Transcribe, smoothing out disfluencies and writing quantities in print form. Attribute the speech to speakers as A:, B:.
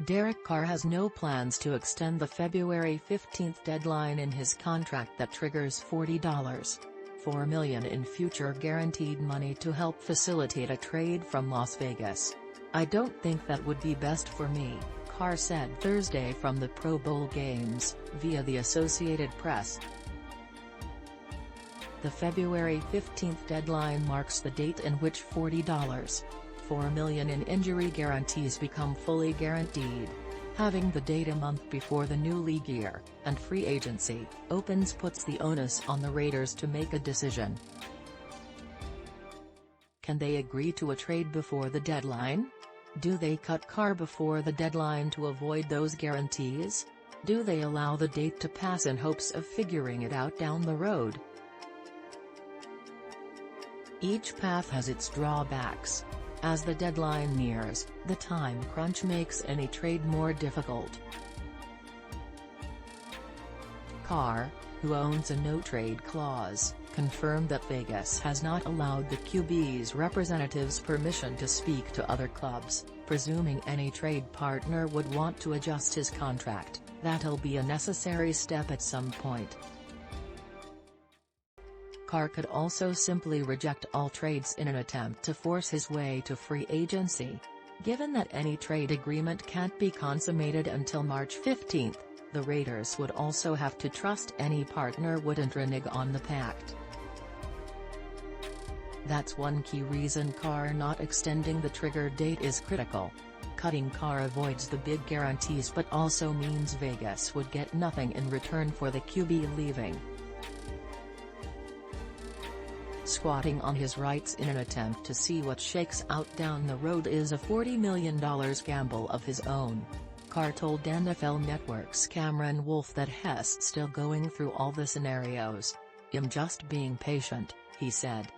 A: Derek Carr has no plans to extend the February 15 deadline in his contract that triggers $40.4 million in future guaranteed money to help facilitate a trade from Las Vegas. "I don't think that would be best for me," Carr said Thursday from the Pro Bowl games, via the Associated Press. The February 15 deadline marks the date in which $40.4 million in injury guarantees become fully guaranteed. Having the date a month before the new league year, and free agency, opens puts the onus on the Raiders to make a decision. Can they agree to a trade before the deadline? Do they cut Carr before the deadline to avoid those guarantees? Do they allow the date to pass in hopes of figuring it out down the road? Each path has its drawbacks. As the deadline nears, the time crunch makes any trade more difficult. Carr, who owns a no-trade clause, confirmed that Vegas has not allowed the QB's representatives permission to speak to other clubs, presuming any trade partner would want to adjust his contract. That'll be a necessary step at some point. Carr could also simply reject all trades in an attempt to force his way to free agency. Given that any trade agreement can't be consummated until March 15, the Raiders would also have to trust any partner wouldn't renege on the pact. That's one key reason Carr not extending the trigger date is critical. Cutting Carr avoids the big guarantees but also means Vegas would get nothing in return for the QB leaving. Squatting on his rights in an attempt to see what shakes out down the road is a $40 million gamble of his own. Carr told NFL Network's Cameron Wolfe that he's still going through all the scenarios. "I'm just being patient," he said.